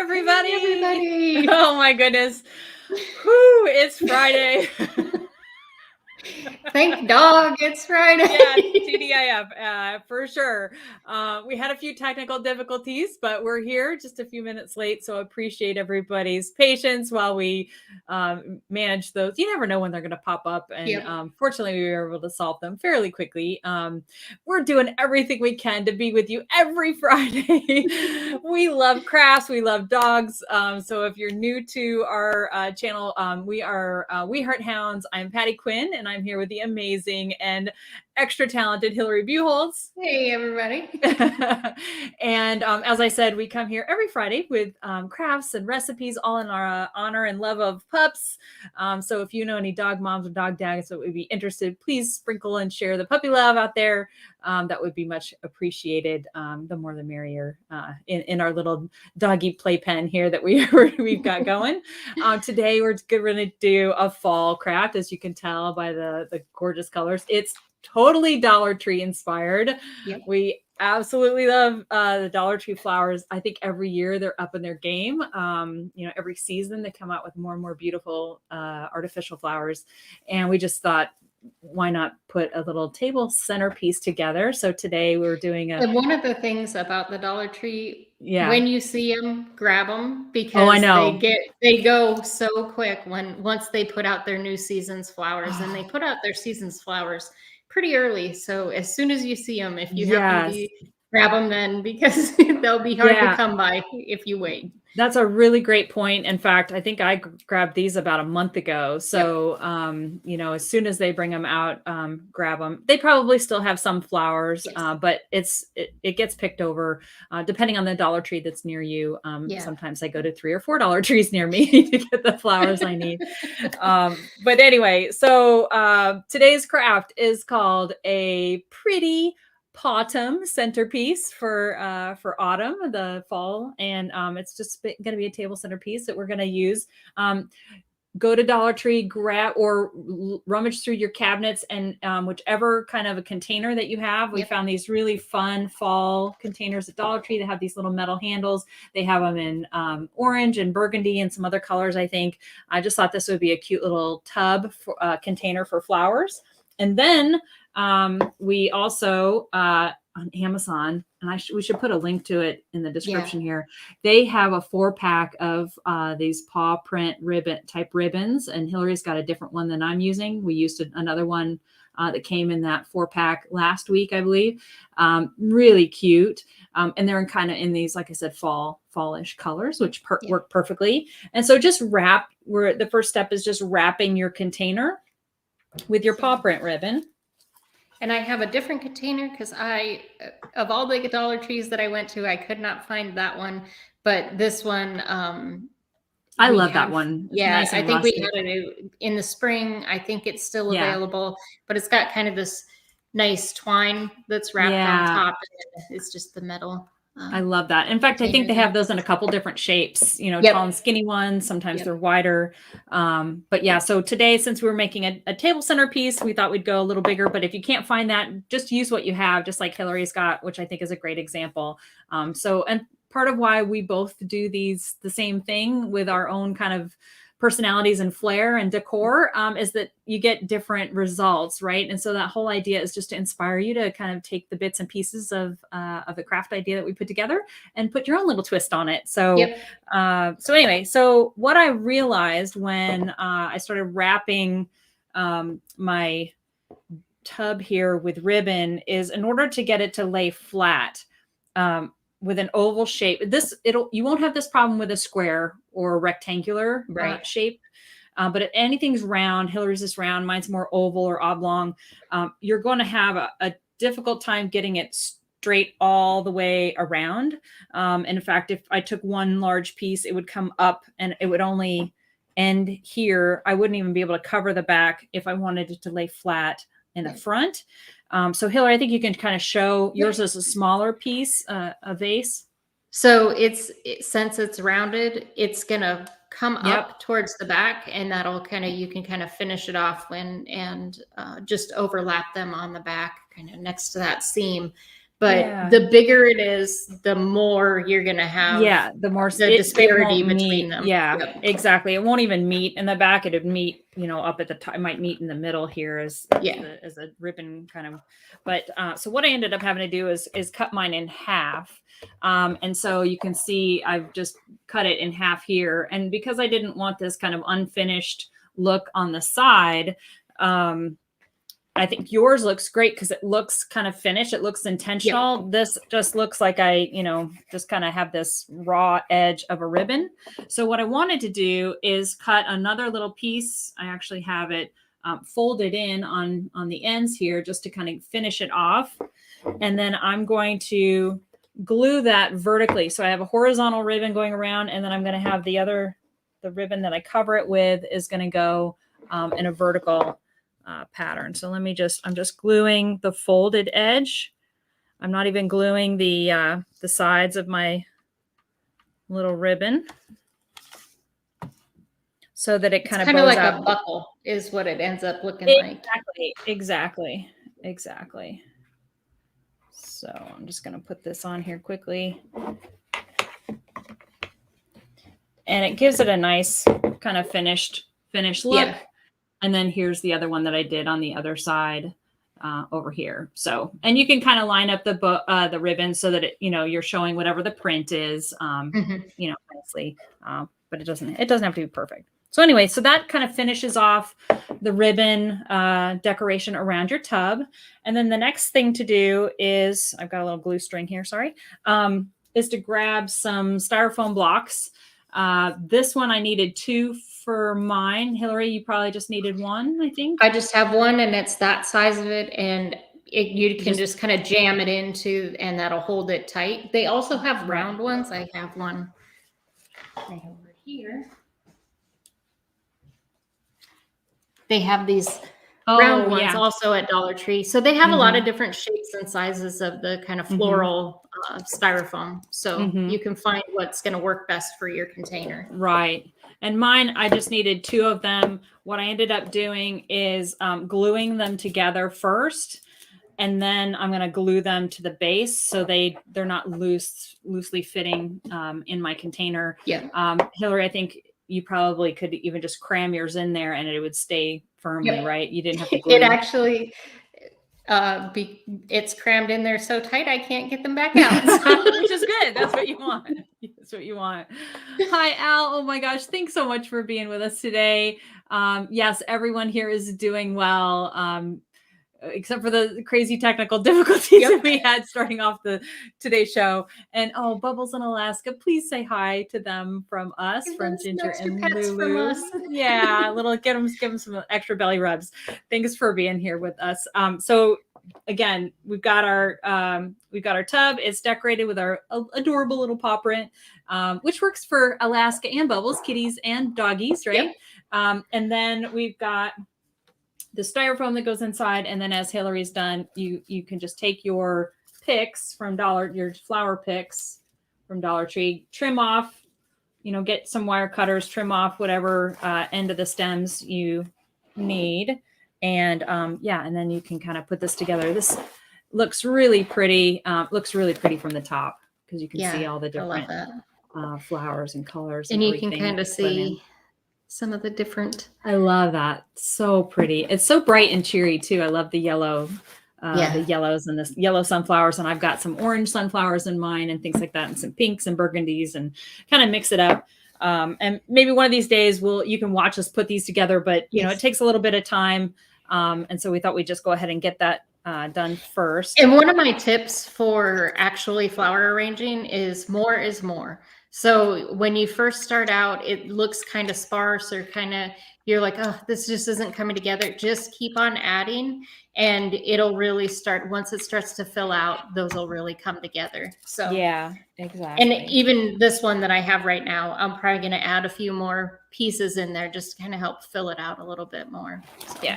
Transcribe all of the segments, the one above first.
everybody. Hey, everybody. Oh my goodness. Whew, it's Friday. Thank dog, it's Friday. Yeah, TDIF, for sure. We had a few technical difficulties, but we're here just a few minutes late. So appreciate everybody's patience while we manage those. You never know when they're going to pop up. And Yep. Fortunately, we were able to solve them fairly quickly. We're doing everything we can to be with you every Friday. We love crafts. We love dogs. So if you're new to our channel, we are We Heart Hounds. I'm Patty Quinn, and I'm here with the amazing and extra talented Hillary Buchholz. Hey, everybody. And as I said, we come here every Friday with crafts and recipes, all in our honor and love of pups. So if you know any dog moms or dog dads that would be interested, please sprinkle and share the puppy love out there. That would be much appreciated. The more the merrier in our little doggy playpen here that we've got going. Today we're going to do a fall craft, as you can tell by the gorgeous colors. It's totally Dollar Tree inspired. Yep. We absolutely love the Dollar Tree flowers. I think every year they're up in their game. Every season they come out with more and more beautiful artificial flowers. And we just thought, why not put a little table centerpiece together? So today we're doing And one of the things about the Dollar Tree, Yeah. when you see them, grab them, because Oh, I know. they go so quick once they put out their new season's flowers, and they put out their season's flowers pretty early. So as soon as you see them, if you happen to grab them then, because they'll be hard to come by if you wait. That's a really great point. In fact, I think I grabbed these about a month ago. So, as soon as they bring them out, grab them. They probably still have some flowers, but it gets picked over depending on the Dollar Tree that's near you. Sometimes I go to $3 or $4 trees near me to get the flowers I need. But anyway, so today's craft is called a Pretty Paw-tumn Centerpiece for autumn, the fall, and it's just going to be a table centerpiece that we're going to use. Go to Dollar Tree, grab or rummage through your cabinets, and whichever kind of a container that you have. We found these really fun fall containers at Dollar Tree that have these little metal handles. They have them in orange and burgundy and some other colors, I think. I just thought this would be a cute little tub for container for flowers. And then we also on Amazon, and we should put a link to it in the description here. They have a 4-pack of these paw print type ribbons, and Hillary's got a different one than I'm using. We used another one that came in that 4-pack last week, I believe. Really cute. And they're in these, like I said, fallish colors, which work perfectly. And so just the first step is just wrapping your container with your paw print ribbon. And I have a different container because of all the Dollar Trees that I went to, I could not find that one. But this one, I love that one. It's nice. I think we had it in the spring. I think it's still available, but it's got kind of this nice twine that's wrapped on top, and it's just the metal. I love that. In fact, I think they have those in a couple different shapes, tall and skinny ones. Sometimes they're wider. But yeah, so today, since we were making a table centerpiece, we thought we'd go a little bigger. But if you can't find that, just use what you have, just like Hillary's got, which I think is a great example. And part of why we both do the same thing with our own kind of personalities and flair and decor is that you get different results, right? And so that whole idea is just to inspire you to kind of take the bits and pieces of the craft idea that we put together and put your own little twist on it. So, so what I realized when I started wrapping my tub here with ribbon is, in order to get it to lay flat, with an oval shape, you won't have this problem with a square or a rectangular shape. But if anything's round, Hillary's is round, mine's more oval or oblong, you're going to have a difficult time getting it straight all the way around. And in fact, if I took one large piece, it would come up and it would only end here. I wouldn't even be able to cover the back if I wanted it to lay flat in the front. So Hillary, I think you can kind of show yours as a smaller piece, a vase. So since it's rounded, it's going to come up towards the back, and that'll you can kind of finish it off and just overlap them on the back, kind of next to that seam. But the bigger it is, the more you're going to have the more the disparity it won't between meet. them. Yeah, Yep. exactly. It won't even meet in the back. It'd meet, up at the top. It might meet in the middle here as a ribbon kind of. But so what I ended up having to do is cut mine in half. And so you can see I've just cut it in half here. And because I didn't want this kind of unfinished look on the side, I think yours looks great because it looks kind of finished. It looks intentional. Yep. This just looks like I, just kind of have this raw edge of a ribbon. So what I wanted to do is cut another little piece. I actually have it folded in on the ends here just to kind of finish it off. And then I'm going to glue that vertically. So I have a horizontal ribbon going around, and then I'm going to have the ribbon that I cover it with is going to go in a vertical pattern. So I'm just gluing the folded edge. I'm not even gluing the sides of my little ribbon so that it kind of like out. A buckle is what it ends up looking like. Exactly. So I'm just going to put this on here quickly. And it gives it a nice kind of finished look. Yeah. And then here's the other one that I did on the other side over here. So, and you can kind of line up the ribbon so that you're showing whatever the print is, nicely. But it doesn't have to be perfect. So anyway, so that kind of finishes off the ribbon decoration around your tub. And then the next thing to do is, I've got a little glue string here, sorry, is to grab some styrofoam blocks. This one I needed 2 for mine. Hillary, you probably just needed 1, I think. I just have 1, and it's that size of it, and you can just kind of jam it into, and that'll hold it tight. They also have round ones. I have one right over here. They have these round ones also at Dollar Tree. So they have a lot of different shapes and sizes of the kind of floral styrofoam. So you can find what's going to work best for your container. Right. And mine, I just needed 2 of them. What I ended up doing is gluing them together first, and then I'm going to glue them to the base so they're not loosely fitting in my container. Yeah. Hillary, I think you probably could even just cram yours in there and it would stay firmly, right? You didn't have to glue. It actually, it's crammed in there so tight I can't get them back out. Which is good. That's what you want. That's what you want. Hi, Al. Oh my gosh. Thanks so much for being with us today. Yes, everyone here is doing well. Except for the crazy technical difficulties that we had starting off today's show. And Bubbles in Alaska, please say hi to them from us, from Ginger and Lulu. Yeah, give them some extra belly rubs. Thanks for being here with us. So again, we've got our tub. It's decorated with our adorable little paw print, which works for Alaska and Bubbles, kitties and doggies, right? Yep. And then we've got the styrofoam that goes inside. And then as Hillary's done, you can just take your picks from your flower picks from Dollar Tree, trim off, get some wire cutters, trim off whatever end of the stems you need. And and then you can kind of put this together. This looks really pretty. Looks really pretty from the top because you can see all the different flowers and colors. And you can kind of see some of the different. I love that. So pretty. It's so bright and cheery too. I love the yellow, the yellows and the yellow sunflowers. And I've got some orange sunflowers in mine and things like that, and some pinks and burgundies, and kind of mix it up. And maybe one of these days you can watch us put these together, but it takes a little bit of time. And so we thought we'd just go ahead and get that done first. And one of my tips for actually flower arranging is more is more. So when you first start out, it looks kind of sparse or you're like, oh, this just isn't coming together. Just keep on adding and it'll really start. Once it starts to fill out, those will really come together. So yeah, exactly. And even this one that I have right now, I'm probably going to add a few more pieces in there just to kind of help fill it out a little bit more. So.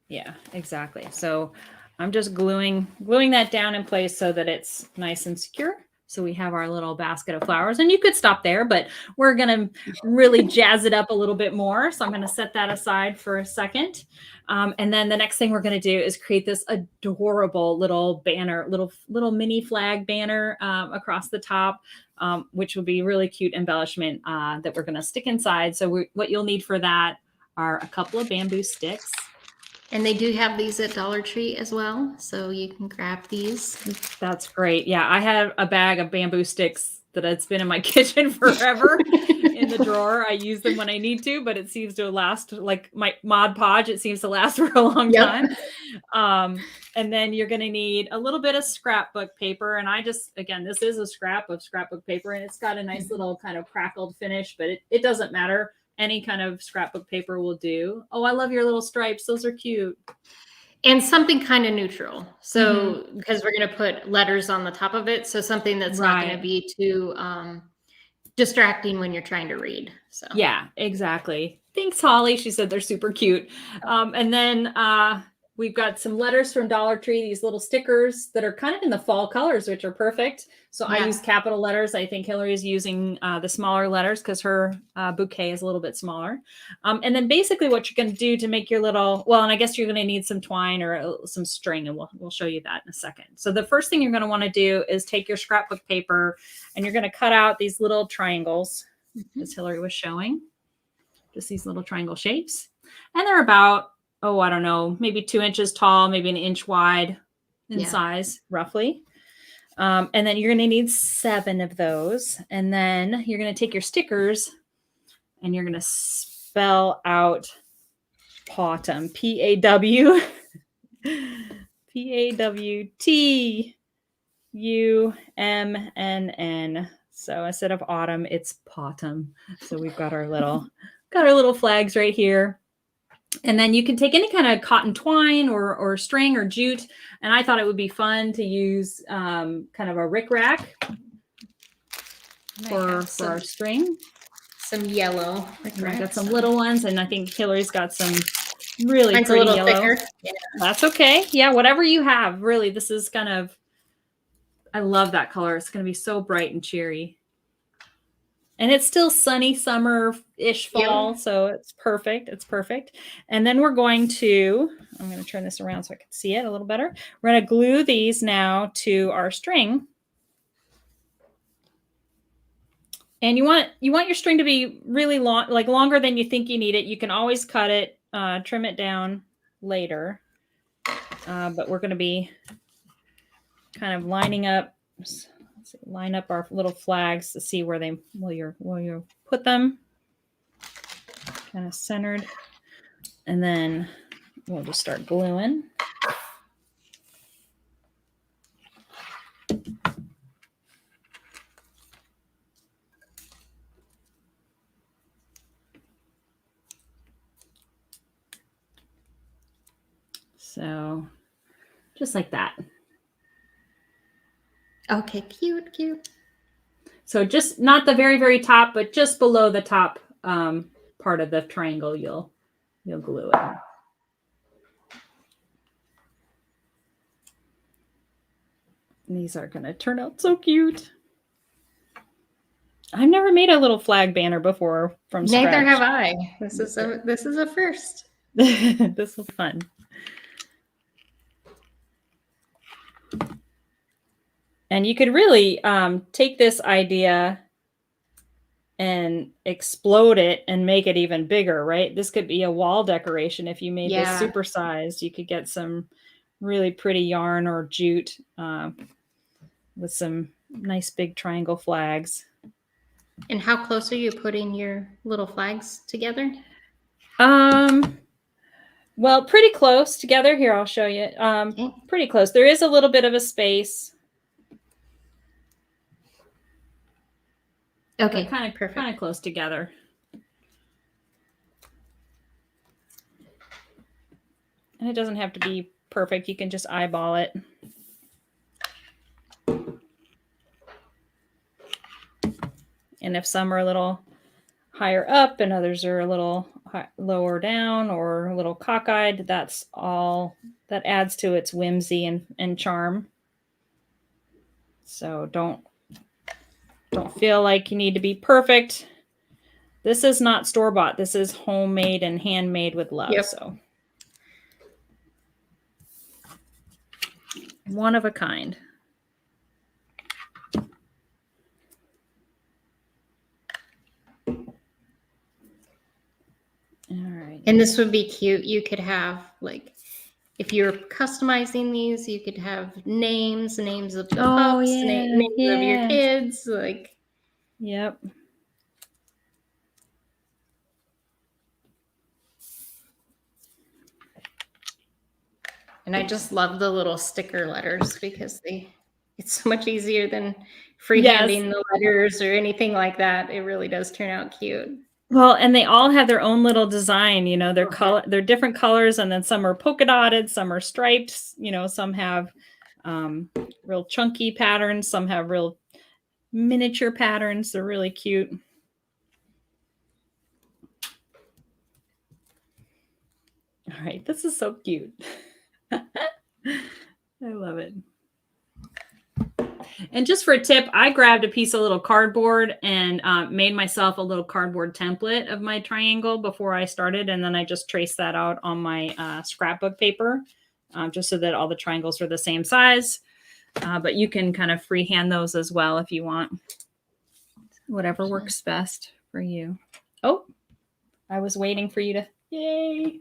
Yeah, exactly. So I'm just gluing that down in place so that it's nice and secure. So we have our little basket of flowers, and you could stop there, but we're going to really jazz it up a little bit more. So I'm going to set that aside for a second. And then the next thing we're going to do is create this adorable little banner, little mini flag banner across the top, which will be really cute embellishment that we're going to stick inside. So what you'll need for that are a couple of bamboo sticks. And they do have these at Dollar Tree as well, so you can grab these. That's great. Yeah, I have a bag of bamboo sticks that it's been in my kitchen forever in the drawer. I use them when I need to, but it seems to last, like my Mod Podge, it seems to last for a long time. And then you're going to need a little bit of scrapbook paper. And again, this is a scrap of scrapbook paper, and it's got a nice little kind of crackled finish, but it doesn't matter. Any kind of scrapbook paper will do. Oh, I love your little stripes. Those are cute. And something kind of neutral. So, because we're going to put letters on the top of it. So something that's not going to be too distracting when you're trying to read. So yeah, exactly. Thanks, Holly. She said they're super cute. And then we've got some letters from Dollar Tree, these little stickers that are kind of in the fall colors, which are perfect. So I use capital letters. I think Hillary's using the smaller letters because her bouquet is a little bit smaller. And then basically what you're going to do to make your little, and I guess you're going to need some twine or some string, and we'll show you that in a second. So the first thing you're going to want to do is take your scrapbook paper, and you're going to cut out these little triangles, as Hillary was showing. Just these little triangle shapes. And they're about, I don't know, maybe 2 inches tall, maybe an inch wide in size, roughly. And then you're going to need 7 of those. And then you're going to take your stickers and you're going to spell out Paw-tumn, P-A-W, P-A-W-T-U-M-N-N. So instead of autumn, it's Paw-tumn. So we've got our little flags right here. And then you can take any kind of cotton twine or string or jute. And I thought it would be fun to use kind of a rickrack for our string. Some yellow rickrack. I got some little ones, and I think Hillary's got some really Mine's pretty a little yellow. thicker. Yeah. That's okay. Yeah, whatever you have. Really, this is kind of, I love that color. It's going to be so bright and cheery. And it's still sunny summer-ish fall, so it's perfect. It's perfect. And then I'm going to turn this around so I can see it a little better. We're going to glue these now to our string. And you want your string to be really long, like longer than you think you need it. You can always cut it, trim it down later. But we're going to be kind of lining up. Line up our little flags to see where you put them. Kind of centered. And then we'll just start gluing. So just like that. Okay, cute. So just not the very, very top, but just below the top part of the triangle, you'll glue it. And these are going to turn out so cute. I've never made a little flag banner before from scratch. Neither have I. This is a first. This was fun. And you could really take this idea and explode it and make it even bigger, right? This could be a wall decoration. If you made this supersized, you could get some really pretty yarn or jute with some nice big triangle flags. And how close are you putting your little flags together? Well, pretty close together. Here, I'll show you. Pretty close. There is a little bit of a space. Okay, kind of close together. And it doesn't have to be perfect. You can just eyeball it. And if some are a little higher up and others are a little lower down or a little cockeyed, that's all that adds to its whimsy and charm. So don't Don't feel like you need to be perfect. This is not store-bought. This is homemade and handmade with love. Yep. So one of a kind. All right. And this would be cute. You could have, like, if you're customizing these, you could have names of the pups, names of your kids, like. Yep. And I just love the little sticker letters because it's so much easier than freehanding the letters or anything like that. It really does turn out cute. Well, and they all have their own little design, you know, they're different colors, and then some are polka dotted, some are striped, you know, some have real chunky patterns, some have real miniature patterns. They're really cute. All right, this is so cute. I love it. And just for a tip, I grabbed a piece of little cardboard and made myself a little cardboard template of my triangle before I started. And then I just traced that out on my scrapbook paper, just so that all the triangles are the same size. But you can kind of freehand those as well if you want. Whatever works best for you. Oh, I was waiting for you to, yay.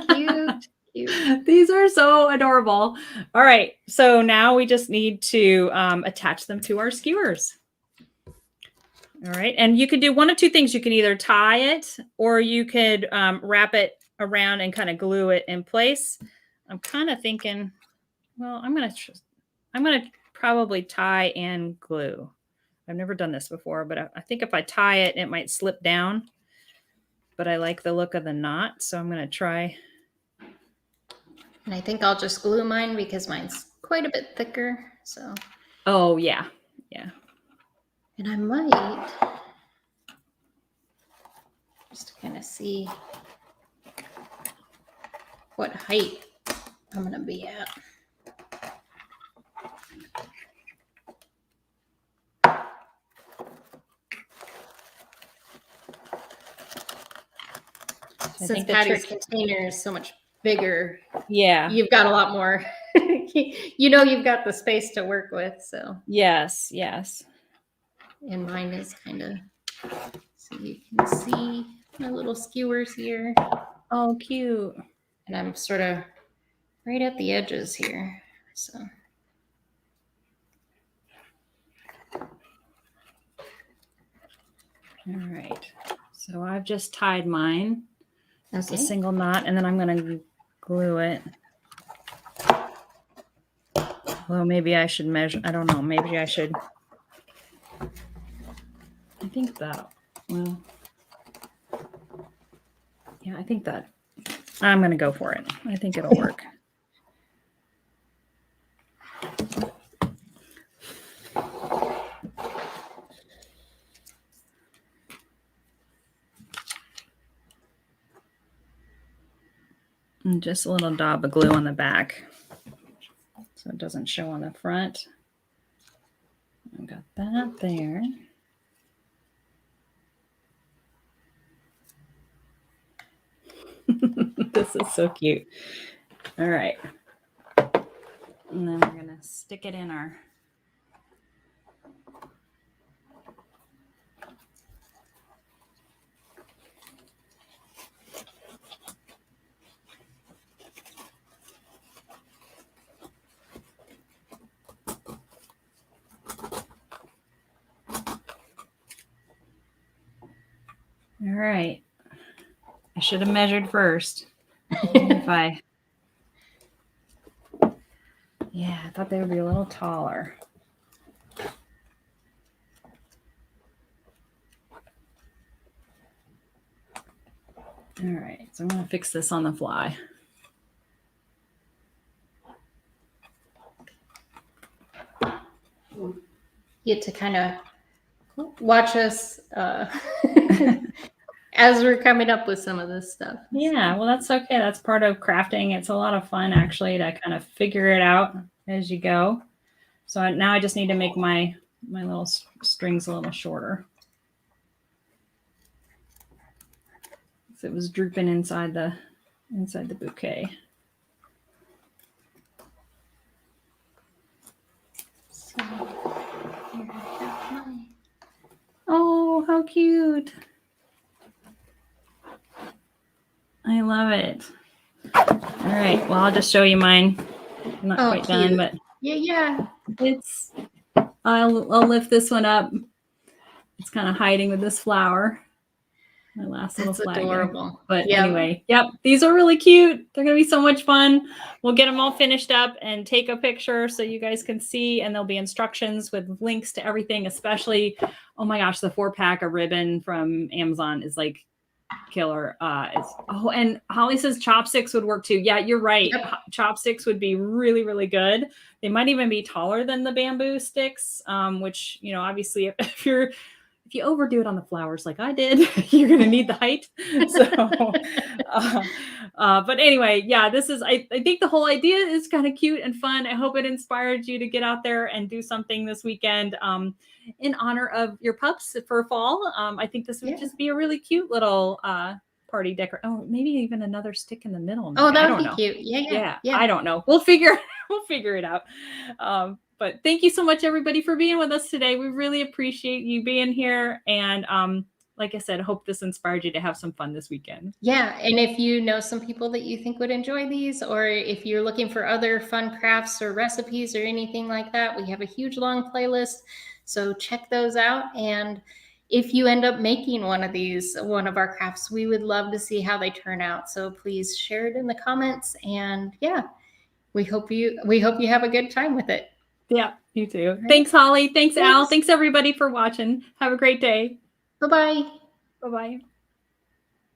Cute. Cute. These are so adorable. All right, so now we just need to attach them to our skewers. All right, and you can do one of two things. You can either tie it, or you could wrap it around and kind of glue it in place. I'm kind of thinking, well, I'm gonna probably tie and glue. I've never done this before, but I think if I tie it, it might slip down. But I like the look of the knot, so I'm gonna try. And I think I'll just glue mine because mine's quite a bit thicker. So. Oh, yeah. Yeah. And I might just kind of see what height I'm going to be at. Since Patty's container is so much bigger, yeah, you've got a lot more. You know, you've got the space to work with. So yes. And mine is kind of, so you can see my little skewers here. Oh, cute. And I'm sort of right at the edges here. So. All right. So I've just tied mine. That's okay. A single knot, and then I'm going to glue it. Well, maybe I should measure. I don't know. Maybe I should. I think that, well, yeah, I think that I'm going to go for it. I think it'll work. And just a little dab of glue on the back so it doesn't show on the front. I've got that there. This is so cute. All right. And then we're going to stick it in our All right. I should have measured first. Yeah, I thought they would be a little taller. All right, so I'm going to fix this on the fly. You get to kind of watch us as we're coming up with some of this stuff. Yeah, well, that's okay. That's part of crafting. It's a lot of fun, actually, to kind of figure it out as you go. So now I just need to make my my little string's a little shorter. So it was drooping inside the bouquet. So here I have my. Oh, how cute. I love it. All right. Well, I'll just show you mine. I'm not quite done, but yeah. It's, I'll lift this one up. It's kind of hiding with this flower. My last little flag. Adorable. But anyway, yep, these are really cute. They're going to be so much fun. We'll get them all finished up and take a picture so you guys can see, and there'll be instructions with links to everything, especially, oh my gosh, the 4-pack of ribbon from Amazon is like killer. And Holly says chopsticks would work too. Yeah, you're right. Yep. Chopsticks would be really, really good. They might even be taller than the bamboo sticks, which, you know, obviously if you overdo it on the flowers like I did, you're going to need the height. So, but anyway, yeah, this is, I think the whole idea is kind of cute and fun. I hope it inspired you to get out there and do something this weekend in honor of your pups for fall. I think this would just be a really cute little party decor. Oh, maybe even another stick in the middle. Oh, that would be cute. Yeah. I don't know. We'll figure it out. But thank you so much, everybody, for being with us today. We really appreciate you being here. And like I said, I hope this inspired you to have some fun this weekend. Yeah. And if you know some people that you think would enjoy these, or if you're looking for other fun crafts or recipes or anything like that, we have a huge long playlist. So check those out. And if you end up making one of our crafts, we would love to see how they turn out. So please share it in the comments. And yeah, we hope you have a good time with it. Yeah, you too. Right. Thanks, Holly. Thanks, Al. Thanks, everybody, for watching. Have a great day. Bye-bye. Bye-bye.